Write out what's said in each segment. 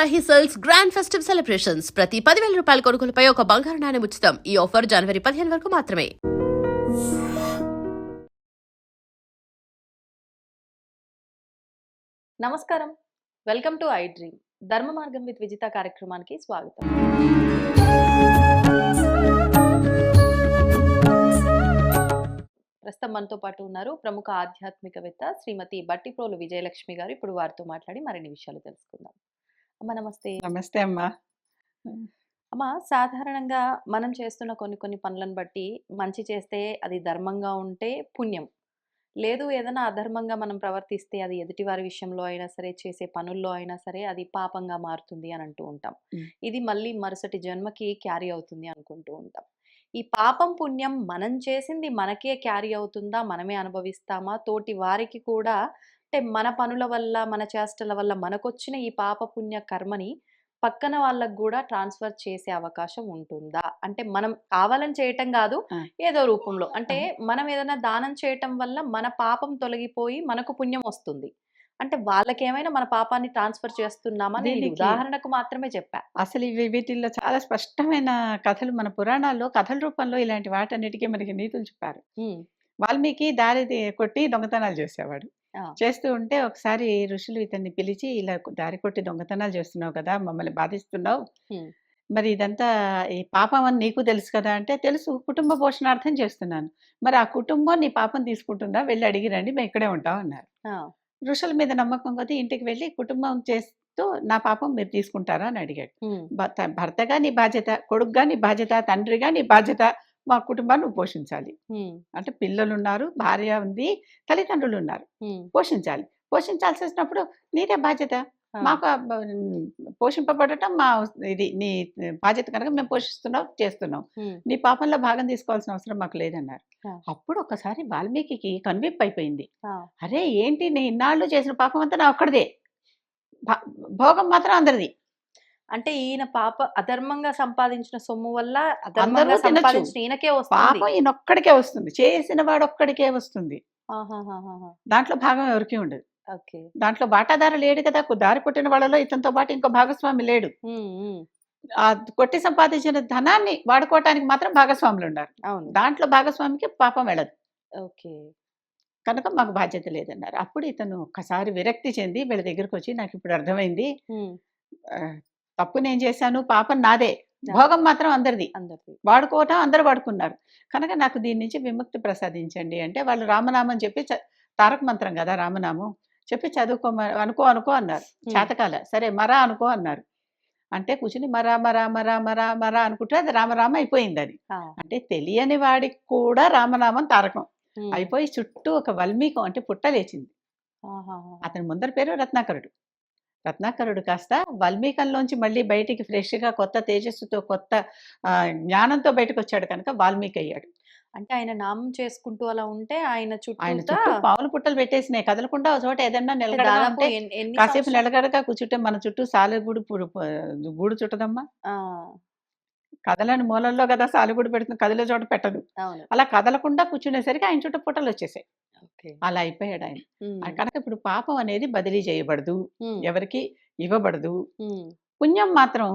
Varahi sales grand festive celebrations ప్రతి 10,000 రూపాయల కొనుగోలుపై ఒక బంగారు నాణెం ఉచితం. ఈ ఆఫర్ జనవరి 15 వరకు మాత్రమే. నమస్కారం, వెల్కమ్ టు ఐ డ్రీమ్. ధర్మ మార్గం విత్ విజిత కార్యక్రమానికి స్వాగతం. ప్రస్తుతం మనతో పాటు ఉన్నారు ప్రముఖ ఆధ్యాత్మికవేత్త శ్రీమతి బట్టిప్రోలు విజయలక్ష్మి గారు. ఇప్పుడు వారితో మాట్లాడి మరిన్ని విషయాలు తెలుసుకుందాం. అమ్మ నమస్తే. నమస్తే అమ్మా. అమ్మ, సాధారణంగా మనం చేస్తున్న కొన్ని పనులను బట్టి మంచి చేస్తే అది ధర్మంగా ఉంటే పుణ్యం, లేదు ఏదైనా అధర్మంగా మనం ప్రవర్తిస్తే అది ఎదుటివారి విషయంలో అయినా సరే, చేసే పనుల్లో అయినా సరే అది పాపంగా మారుతుంది అని అంటూ ఉంటాం. ఇది మళ్ళీ మరుసటి జన్మకి క్యారీ అవుతుంది అనుకుంటూ ఉంటాం. ఈ పాపం పుణ్యం మనం చేసింది మనకే క్యారీ అవుతుందా, మనమే అనుభవిస్తామా, తోటి వారికి కూడా అంటే మన పనుల వల్ల మన చేష్టల వల్ల మనకొచ్చిన ఈ పాప పుణ్య కర్మని పక్కన వాళ్ళకు కూడా ట్రాన్స్ఫర్ చేసే అవకాశం ఉంటుందా? అంటే మనం కావాలని చేయటం కాదు, ఏదో రూపంలో అంటే మనం ఏదైనా దానం చేయటం వల్ల మన పాపం తొలగిపోయి మనకు పుణ్యం వస్తుంది అంటే వాళ్ళకేమైనా మన పాపాన్ని ట్రాన్స్ఫర్ చేస్తున్నామా? నేను ఉదాహరణకు మాత్రమే చెప్పా. అసలు వీటిల్లో చాలా స్పష్టమైన కథలు మన పురాణాల్లో కథల రూపంలో ఇలాంటి వాటన్నిటికీ మనకి నీతులు చెప్పారు. వాల్మీకి దారి కొట్టి దొంగతనాలు చేసేవాడు. చేస్తూ ఉంటే ఒకసారి ఋషులు ఇతన్ని పిలిచి, ఇలా దారి కొట్టి దొంగతనాలు చేస్తున్నావు కదా, మమ్మల్ని బాధిస్తున్నావు, మరి ఇదంతా ఈ పాపం అని నీకు తెలుసు కదా అంటే, తెలుసు, కుటుంబ పోషణార్థం చేస్తున్నాను, మరి ఆ కుటుంబం నీ పాపం తీసుకుంటుందా, వెళ్ళి అడిగిరండి, మేము ఇక్కడే ఉంటాం అన్నారు. ఋషుల మీద నమ్మకం కొద్దీ ఇంటికి వెళ్ళి కుటుంబం చేస్తూ నా పాపం మీరు తీసుకుంటారా అని అడిగాడు. భర్తగా నీ బాధ్యత, కొడుకుగా నీ బాధ్యత, తండ్రిగా నీ బాధ్యత, మా కుటుంబాన్ని నువ్వు పోషించాలి. అంటే పిల్లలు ఉన్నారు, భార్య ఉంది, తల్లిదండ్రులు ఉన్నారు, పోషించాలి. పోషించాల్సి వచ్చినప్పుడు నీదే బాధ్యత, మాకు పోషింపబడటం మా ఇది నీ బాధ్యత కనుక మేము పోషిస్తున్నాం, చేస్తున్నాం, నీ పాపంలో భాగం తీసుకోవాల్సిన అవసరం మాకు లేదన్నారు. అప్పుడు ఒకసారి వాల్మీకి కన్విప్ అయిపోయింది, అరే ఏంటి నేను ఇన్నాళ్ళు చేసిన పాపం అంతా నా ఒక్కడిదే, భోగం మాత్రం అందరిది. అంటే ఈయన పాప అధర్మంగా సంపాదించిన సొమ్ము వల్ల అధర్మంగా సంపాదించిన ఈయనకే వస్తుంది, పాపం ఈయనొక్కడికే వస్తుంది, చేసిన వాడు ఒక్కడికే వస్తుంది, దాంట్లో భాగం ఎవరికి ఉండదు. దాంట్లో బాటాదారు లేడు కదా, దారి పుట్టిన వాళ్ళలో ఇతనితో పాటు ఇంకో భాగస్వామి లేడు. ఆ కొట్టి సంపాదించిన ధనాన్ని వాడుకోవటానికి మాత్రం భాగస్వాములు ఉన్నారు, దాంట్లో భాగస్వామికి పాపం వెళ్ళదు. కనుక మాకు బాధ్యత లేదన్నారు. అప్పుడు ఇతను ఒక్కసారి విరక్తి చెంది వీళ్ళ దగ్గరకు వచ్చి, నాకు ఇప్పుడు అర్థమైంది, తప్పు నేను చేశాను, పాపం నాదే, భోగం మాత్రం అందరిది, వాడుకోవటం అందరు వాడుకున్నారు, కనుక నాకు దీని నుంచి విముక్తి ప్రసాదించండి అంటే, వాళ్ళు రామనామం చెప్పి, తారక మంత్రం కదా రామనామం చెప్పి చదువుకో, అనుకో అన్నారు. చేతకాల, సరే మరా అనుకో అన్నారు. అంటే కూర్చుని మరా మరా మరా మరా మరా అనుకుంటే అది రామరామ అయిపోయింది. అది అంటే తెలియని వాడికి కూడా రామనామం తారకం అయిపోయి చుట్టూ ఒక వల్మీకం అంటే పుట్ట లేచింది. అతని ముందర పేరు రత్నాకరుడు. రత్నాకరుడు కాస్త వాల్మీకంలోంచి మళ్ళీ బయటికి ఫ్రెష్గా కొత్త తేజస్సుతో, కొత్త జ్ఞానంతో బయటకు వచ్చాడు కనుక వాల్మీకి అయ్యాడు. అంటే ఆయన నామం చేసుకుంటూ అలా ఉంటే ఆయన చుట్టూ పావులు పుట్టలు పెట్టేసినాయి, కదలకుండా ఒక చోట ఏదన్నా నిలగడగా కాసేపు నిలగడగా కూర్చుంటే మన చుట్టూ సాలెగూడు గూడు చుట్టదమ్మా, కదలని మూలల్లో కదా సాలెగూడు పెడుతుంది, కదిలే చోట పెట్టదు. అలా కదలకుండా కూర్చునేసరికి ఆయన చుట్టూ పుట్టలు వచ్చేసాయి. అలా అయిపోయాడు ఆయన. కనుక ఇప్పుడు పాపం అనేది బదిలీ చేయబడదు, ఎవరికి ఇవ్వబడదు. పుణ్యం మాత్రం,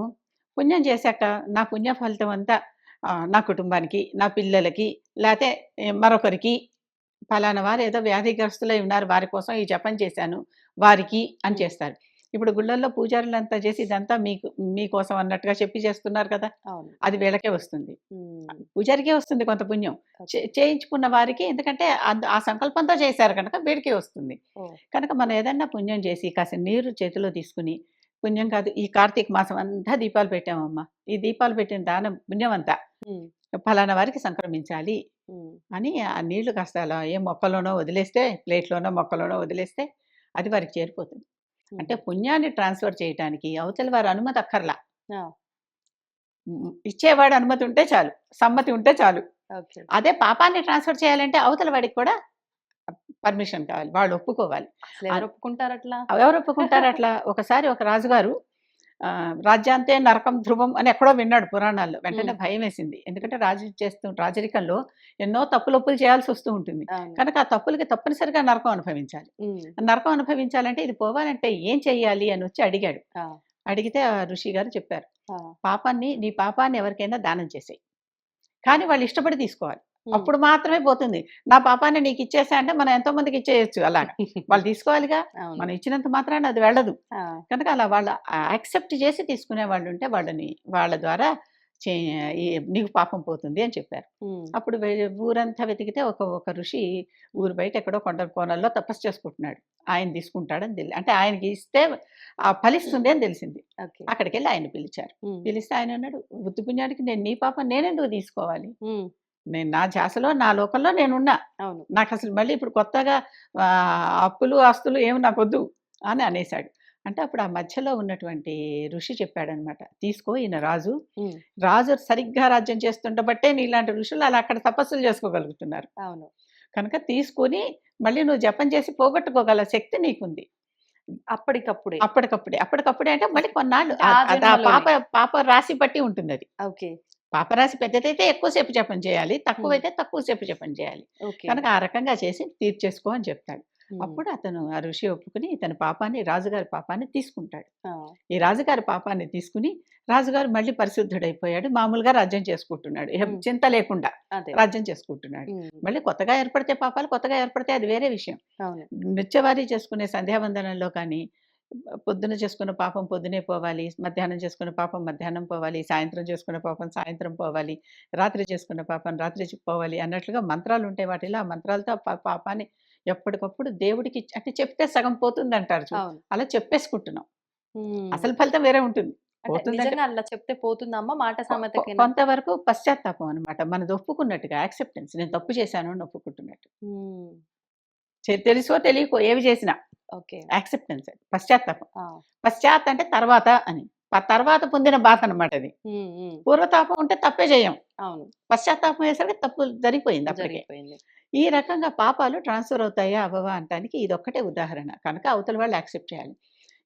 పుణ్యం చేశాక నా పుణ్య ఫలితం అంతా నా కుటుంబానికి, నా పిల్లలకి, లేకపోతే మరొకరికి, ఫలానా వారు ఏదో వ్యాధిగ్రస్తులై ఉన్నారు వారి కోసం ఈ జపం చేశాను వారికి అని చేస్తారు. ఇప్పుడు గుళ్ళల్లో పూజారులంతా చేసి ఇదంతా మీకోసం అన్నట్టుగా చెప్పి చేస్తున్నారు కదా, అది వీళ్ళకే వస్తుంది, పూజారికే వస్తుంది కొంత పుణ్యం, చేయించుకున్న వారికి, ఎందుకంటే ఆ సంకల్పంతో చేశారు కనుక వీడికే వస్తుంది. కనుక మనం ఏదన్నా పుణ్యం చేసి కాస్త నీరు చేతిలో తీసుకుని, పుణ్యం కాదు ఈ కార్తీక మాసం అంతా దీపాలు పెట్టామమ్మా, ఈ దీపాలు పెట్టిన దానం పుణ్యం అంతా ఫలానా వారికి సంక్రమించాలి అని ఆ నీళ్లు కాస్త అలా ఏ మొక్కలోనో వదిలేస్తే, ప్లేట్లోనో మొక్కలోనో వదిలేస్తే అది వారికి చేరిపోతుంది. అంటే పుణ్యాన్ని ట్రాన్స్ఫర్ చేయడానికి అవతల వారి అనుమతి అక్కర్లా, ఇచ్చేవాడు అనుమతి ఉంటే చాలు, సమ్మతి ఉంటే చాలు. అదే పాపాన్ని ట్రాన్స్ఫర్ చేయాలంటే అవతల వాడికి కూడా పర్మిషన్ కావాలి, వాళ్ళు ఒప్పుకోవాలి. ఎవరు ఒప్పుకుంటారు అట్లా? ఒకసారి ఒక రాజుగారు రాజ్యాంతే నరకం ధ్రువం అని ఎక్కడో విన్నాడు పురాణాల్లో. వెంటనే భయం వేసింది, ఎందుకంటే రాజరికంలో ఎన్నో తప్పులొప్పులు చేయాల్సి వస్తూ ఉంటుంది కనుక ఆ తప్పులకి తప్పనిసరిగా నరకం అనుభవించాలి. నరకం అనుభవించాలంటే ఇది పోవాలంటే ఏం చెయ్యాలి అని వచ్చి అడిగాడు. అడిగితే ఆ ఋషి గారు చెప్పారు, ఆ, నీ పాపాన్ని ఎవరికైనా దానం చేసేయి, కానీ వాళ్ళు ఇష్టపడి తీసుకోవాలి, ఉమ్, అప్పుడు మాత్రమే పోతుంది. నా పాపాన్ని నీకు ఇచ్చేసా అంటే మనం ఎంతో మందికి ఇచ్చేయచ్చు అలాగా, వాళ్ళు తీసుకోవాలిగా, అవును. మనం ఇచ్చినంత మాత్రాన అది వెళ్ళదు. ఆ, కనుక అలా వాళ్ళు యాక్సెప్ట్ చేసి తీసుకునే వాళ్ళు ఉంటే వాళ్ళ ద్వారా చే నీకు పాపం పోతుంది అని చెప్పారు. ఉమ్, అప్పుడు ఊరంతా వెతికితే ఒక ఒక ఋషి ఊరు బయట ఎక్కడో కొండ కోణల్లో తపస్సు చేసుకుంటున్నాడు. ఆయన తీసుకుంటాడని అంటే ఆయనకి ఇస్తే ఫలిస్తుంది అని తెలిసింది. ఓకే. అక్కడికి వెళ్ళి ఆయన పిలిచారు. ఉమ్, పిలిస్తే ఆయన అన్నాడు, బుద్ధి పుణ్యానికి నేను నీ పాపం నేనెందుకు తీసుకోవాలి, ఉమ్, నేను నా ధ్యాసలో నా లోకంలో నేనున్నా, అవును. నాకు అసలు మళ్ళీ ఇప్పుడు కొత్తగా అప్పులు ఆస్తులు ఏమి నాకు వద్దు అని అనేశాడు. అంటే అప్పుడు ఆ మధ్యలో ఉన్నటువంటి ఋషి చెప్పాడనమాట, తీసుకో, ఈయన రాజు, ఉమ్, రాజు సరిగ్గా రాజ్యం చేస్తుండబట్టే నీలాంటి ఋషులు అలా అక్కడ తపస్సులు చేసుకోగలుగుతున్నారు. అవును. కనుక తీసుకొని మళ్ళీ నువ్వు జపం చేసి పోగొట్టుకోగల శక్తి నీకుంది. అప్పటికప్పుడే. అప్పటికప్పుడే అంటే మళ్ళీ కొన్నాళ్ళు అంటే ఆ అది ఆ జన్మలోనే. పాప రాశి బట్టి ఉంటుంది అది. ఓకే. పాపరాశి పెద్దదైతే ఎక్కువసేపు జపం చేయాలి, ఉమ్, తక్కువైతే తక్కువసేపు జపం చేయాలి. ఓకే. కనుక ఆ రకంగా చేసి తీర్చేసుకో అని చెప్తాడు. ఉమ్, అప్పుడు అతను ఆ ఋషి ఒప్పుకుని ఇతని పాపాన్ని, రాజుగారి పాపాన్ని తీసుకుంటాడు. ఆ, ఈ రాజుగారి పాపాన్ని తీసుకుని రాజుగారు మళ్ళీ పరిశుద్ధుడైపోయాడు, మామూలుగా రాజ్యం చేసుకుంటున్నాడు, ఉమ్, చింత లేకుండా అదే. రాజ్యం చేసుకుంటున్నాడు. ఉమ్, మళ్ళీ కొత్తగా ఏర్పడితే పాపాలు కొత్తగా ఏర్పడితే అది వేరే విషయం. అవును. నిత్యవారీ చేసుకునే సంధ్యావందనంలో కానీ, పొద్దున చేసుకున్న పాపం పొద్దునే పోవాలి, మధ్యాహ్నం చేసుకున్న పాపం మధ్యాహ్నం పోవాలి, సాయంత్రం చేసుకున్న పాపం సాయంత్రం పోవాలి, రాత్రి చేసుకున్న పాపం రాత్రి పోవాలి అన్నట్లుగా మంత్రాలు ఉంటాయి. వాటిలో ఆ మంత్రాలతో పాపాన్ని ఎప్పటికప్పుడు దేవుడికి అంటే చెప్తే సగం పోతుందంటారు చూడు, అవును. అలా చెప్పేసుకుంటున్నాం. ఉమ్, అసలు ఫలితం వేరే ఉంటుంది. అంటే పోతుందంటే నిజంగా అలా చెప్తే పోతుందమ్మా మాట సామెతకేనా? కొంతవరకు పశ్చాత్తాపం అనమాట, మనది ఒప్పుకున్నట్టుగా, యాక్సెప్టెన్స్, నేను తప్పు చేశాను అని ఒప్పుకుంటున్నట్టు. ఉమ్, తెలుసో తెలియకో ఏవి చేసినా ఓకే. యాక్సెప్టెన్స్, పశ్చాత్తాపం. ఆ, పశ్చాత్ అంటే తర్వాత అని, తర్వాత పొందిన బాధ అనమాట అది. ఉమ్, ఉమ్, పూర్వతాపం ఉంటే తప్పే చేయం, అవును. పశ్చాత్తాపం వేసరికి తప్పు జరిగిపోయింది అప్పటికే. జరిగిపోయింది. ఈ రకంగా పాపాలు ట్రాన్స్ఫర్ అవుతాయా అవ్వవా అనటానికి ఇదొక్కటే ఉదాహరణ. కనుక అవతల వాళ్ళు యాక్సెప్ట్ చేయాలి.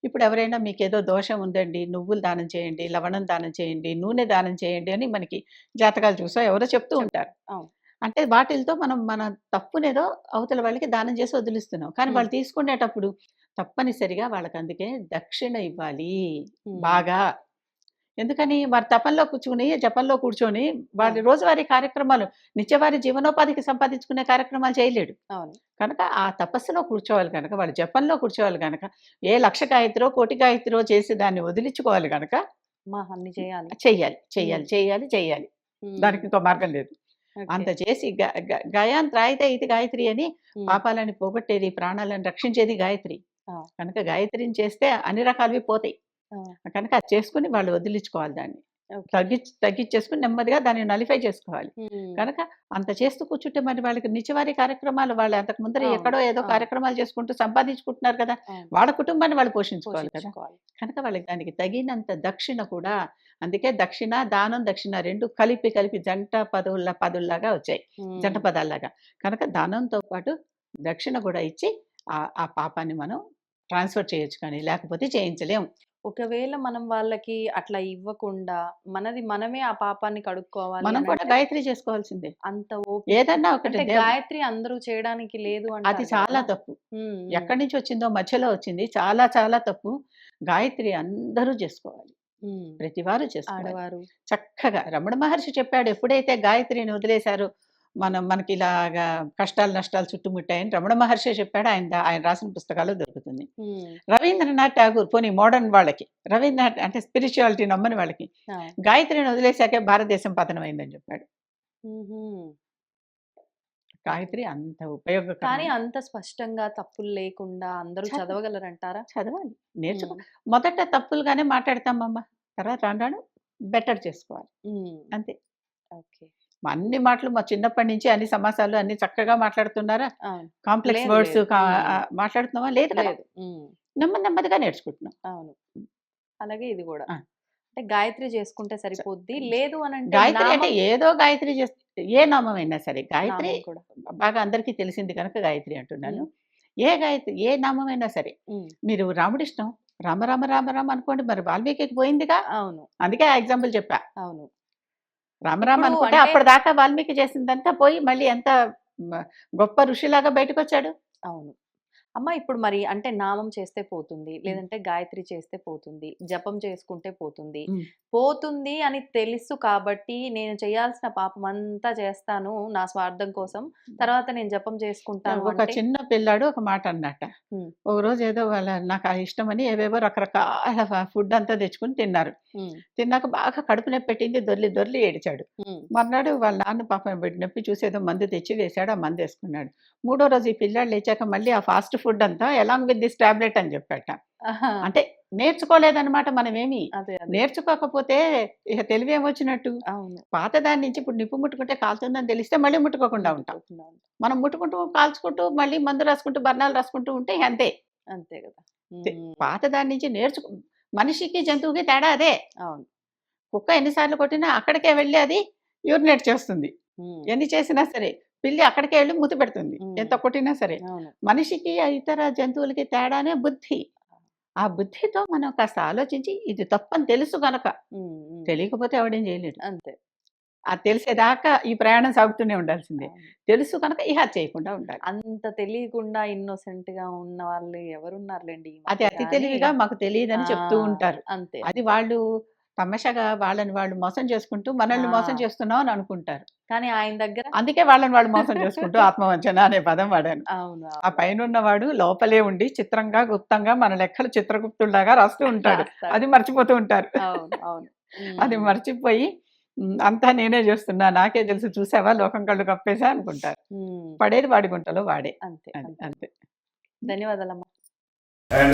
ఇప్పుడు ఎవరైనా మీకేదో దోషం ఉందండి, నువ్వులు దానం చేయండి, లవణం దానం చేయండి, నూనె దానం చేయండి అని మనకి జాతకాలు చూసా ఎవరో చెప్తూ ఉంటారు. అవును. అంటే వాటిలతో మనం మన తప్పునేదో అవతల వాళ్ళకి దానం చేసి వదిలిస్తున్నాం. కానీ ఉమ్, వాళ్ళు తీసుకునేటప్పుడు తప్పనిసరిగా వాళ్ళకి అందుకే దక్షిణ ఇవ్వాలి ఉమ్, బాగా. ఎందుకని వారి తపంలో కూర్చుని, జపంలో కూర్చొని వారి అవును. రోజువారీ కార్యక్రమాలు, నిత్యవారీ జీవనోపాధికి సంపాదించుకునే కార్యక్రమాలు చేయలేడు. అవును. కనుక ఆ తపస్సులో కూర్చోవాలి కనుక, వాళ్ళు జపంలో కూర్చోవాలి కనుక, ఏ 1,00,000 గాయత్రో, కోటి గాయత్రో చేసి దాన్ని వదిలించుకోవాలి కనుక మా అన్ని చేయాలి. చెయ్యాలి, ఉమ్, చెయ్యాలి, చెయ్యాలి, చెయ్యాలి. ఉమ్, దానికి ఇంకో మార్గం లేదు. ఓకే. అంత చేసి గయాన్ త్రాయితే ఇది గాయత్రి అని, ఉమ్, పాపాలని పోగొట్టేది, ప్రాణాలను రక్షించేది గాయత్రి. ఆ, కనుక గాయత్రిని చేస్తే అన్ని రకాలవి పోతాయి. ఆ, కనుక అది చేసుకుని వాళ్ళు వదిలించుకోవాలి దాన్ని. ఓకే. తగ్గించేసుకుని నెమ్మదిగా దాన్ని నలిఫై చేసుకోవాలి. ఉమ్, కనుక అంత చేస్తూ కూర్చుంటే మరి వాళ్ళకి నిత్యవారీ కార్యక్రమాలు, వాళ్ళు అంతకు ముందర అవును. ఎక్కడో ఏదో అవును. కార్యక్రమాలు చేసుకుంటూ సంపాదించుకుంటున్నారు కదా, అవును. వాళ్ళ కుటుంబాన్ని వాళ్ళు పోషించుకోవాలి కదా. పోషించుకోవాలి. కనుక వాళ్ళకి దానికి తగినంత దక్షిణ కూడా, అందుకే దక్షిణ, దానం, దక్షిణ 2 కలిపి జంట పదుల్లాగా వచ్చాయి, జంట ఉమ్, పదాల్లాగా. కనుక దానంతో పాటు దక్షిణ కూడా ఇచ్చి ఆ పాపాన్ని మనం ట్రాన్స్ఫర్ చేయొచ్చు, కానీ లేకపోతే చేయించలేం. ఒకవేళ మనం వాళ్ళకి అట్లా ఇవ్వకుండా మనది మనమే ఆ పాపాన్ని కడుక్కోవాలి మనం అని కూడా అంటే గాయత్రి చేసుకోవాల్సిందే. అంత ఓపిక ఏదన్నా ఒకటి అంటే గాయత్రి అందరూ చేయడానికి లేదు అది అంటారు చాలా కదా. తప్పు. ఉమ్, ఉమ్, ఎక్కడి నుంచి వచ్చిందో మధ్యలో వచ్చింది, చాలా చాలా తప్పు. గాయత్రి అందరూ చేసుకోవాలి, ఉమ్, ప్రతివారు చేసుకోవాలి ఆడవారు. చక్కగా. రమణ మహర్షి చెప్పాడు, ఎప్పుడైతే గాయత్రిని వదిలేశారో మనకి ఇలాగా కష్టాలు నష్టాలు చుట్టుముట్టాయని రమణ మహర్షి చెప్పాడు. ఆయన రాసిన పుస్తకాలు దొరుకుతుంది. ఉమ్, రవీంద్రనాథ్ ఠాగూర్, పోనీ మోడర్న్ వాళ్ళకి, రవీంద్రనాథ్ అంటే స్పిరిచువాలిటీ నమ్మని వాళ్ళకి, ఆ, గాయత్రిని వదిలేశాకే భారతదేశం పతనం అయిందని చెప్పాడు. ఉహుం. గాయత్రి అంత కానీ ఉపయోగకరమైన. అంత స్పష్టంగా తప్పులు లేకుండా అందరూ చదవ- చదవగలరంటారా? చదవాలి, నేర్చుకో. ఉమ్, మొదట తప్పులుగానే మాట్లాడతామమ్మ, తర్వాత రాను బెటర్ చేసుకోవాలి, ఉమ్, అంతే. ఓకే. అన్ని మాటలు మా చిన్నప్పటి నుంచి అన్ని సమాసాలు అన్ని చక్కగా మాట్లాడుతున్నారా, అవును. కాంప్లెక్స్ లేదు, వర్డ్స్ లేదు. మాట్లాడుతున్నావా, లేదు కదా. లేదు. ఉమ్, నెమ్మదిగా నేర్చుకుంటున్నాం. అవును. అలాగే ఇది కూడా ఆ. అంటే గాయత్రి చేసుకుంటే సరిపోద్ది, లేదు అని అంటే గాయత్రి అంటే నామం ఏదో గాయత్రి చేస్తే, ఏ నామం అయినా సరే గాయత్రి నామం కూడా. బాగా అందరికీ తెలిసింది కనుక గాయత్రి అంటున్నాను. ఉమ్, ఏ గాయత్రి, ఏ నామమైనా సరే, ఉమ్, మీరు రాముడిష్టం, రామ రామ రామ రామ అనుకోండి, మరి వాల్మీకి పోయిందిగా, అవును. అందుకే ఆ ఎగ్జాంపుల్ చెప్పా. అవును. రామరామ ఇప్పుడు అనుకుంటే అంటే అప్పటిదాకా వాల్మీకి చేసిందంతా పోయి మళ్ళీ ఎంత మ, గొప్ప ఋషిలాగా బయటకు వచ్చాడు. అవును. అమ్మ ఇప్పుడు మరి అంటే నామం చేస్తే పోతుంది, లేదంటే గాయత్రి చేస్తే పోతుంది, జపం చేసుకుంటే పోతుంది. ఉమ్. పోతుంది అని తెలుసు కాబట్టి నేను చేయాల్సిన పాపం అంతా చేస్తాను నా స్వార్థం కోసం. తర్వాత నేను జపం చేసుకుంటాను ఒక అంటే చిన్న పిల్లాడు ఒక మాట అన్నట్ట. ఉమ్, ఒక రోజు ఏదో నాకు ఆ ఇష్టమని ఏవేవో రకరకాల ఫుడ్ అంతా తెచ్చుకుని తిన్నారు. ఉమ్, తిన్నాక బాగా కడుపు నొప్పి పెట్టింది, దొర్లి దొర్లి ఏడిచాడు. ఉమ్, మర్నాడు వాళ్ళ నాన్న పాపం నొప్పి చూసి ఏదో మందు తెచ్చి వేశాడు, ఆ మందు వేసుకున్నాడు. మూడో రోజు ఈ పిల్లాడు లేచాక మళ్ళీ ఆ ఫాస్ట్ ఫుడ్ అంతా ఎలాంగ్ విత్ దిస్ టాబ్లెట్ అని చెప్పాట. ఆహా, అంటే నేర్చుకోలేదన్నమాట. మనమేమి అదే అదే నేర్చుకోకపోతే ఇక తెలివి ఏమొచ్చినట్టు. అవును. పాత దాని నుంచి ఇప్పుడు నిప్పు ముట్టుకుంటే కాలుతుందని తెలిస్తే మళ్ళీ ముట్టుకోకుండా ఉంటాం. ముట్టుకోకుండా ఉంటాం. మనం ముట్టుకుంటూ కాల్చుకుంటూ మళ్ళీ మందు రాసుకుంటూ బర్ణాలు రాసుకుంటూ ఉంటే అంతే. అంతే కదా. పాత దాని నుంచి మనిషికి జంతువుకి తేడా అదే. అవును. కుక్క ఎన్నిసార్లు కొట్టినా అక్కడికే వెళ్ళి అది యూరినేట్ చేస్తుంది. ఉమ్, ఎన్ని చేసినా సరే పిల్లి అక్కడికే వెళ్ళి మూతి పెడుతుంది, ఎంత కొట్టినా సరే. అవును. మనిషికి ఆ ఇతర జంతువులకి తేడానే బుద్ధి. ఆ బుద్ధితో మనం కాస్త ఆలోచించి ఇది తప్పని తెలుసు గనక, ఉమ్, ఉమ్, తెలియకపోతే ఎవడేం చేయలేడు. అంతే. అది తెలిసేదాకా ఈ ప్రయాణం సాగుతూనే ఉండాల్సిందే. అవును. తెలుసు కనుక ఇహ చేయకుండా ఉండాలి. అంత తెలియకుండా ఇన్నోసెంట్ గా ఉన్న వాళ్ళు ఎవరున్నారులేండి ఈ అది మధ్య అతి కానీ. తెలివిగా మాకు తెలియదని చెప్తూ ఆ, ఉంటారు. అంతే. అది వాళ్ళు తమాషాగా వాళ్ళని వాళ్ళు మోసం చేసుకుంటూ మనల్ని మోసం ఆ, చేస్తున్నాం అని అనుకుంటారు. కానీ ఆయన దగ్గర అందుకే వాళ్ళని వాళ్ళు మోసం చేసుకుంటూ ఆత్మవంచన అనే పదం వాడాను. అవును ఆ అవును పైనున్నవాడు లోపలే ఉండి చిత్రంగా గుప్తంగా మన లెక్కలు చిత్రగుప్తుల్లాగా రాస్తూ ఉంటాడు. రాస్తాడు. అది మర్చిపోతూ ఉంటారు. అవును అవును. అది ఉమ్, మర్చిపోయి అంతా నేనే చేస్తున్నా, నాకే తెలుసు, చూసావా లోకం కళ్ళు కప్పేసా అనుకుంటారు. ఉమ్, పడేది వాడి గుంటలో వాడే. అంతే అది అంతే. అంతే. ధన్యవాదాలమ్మా. And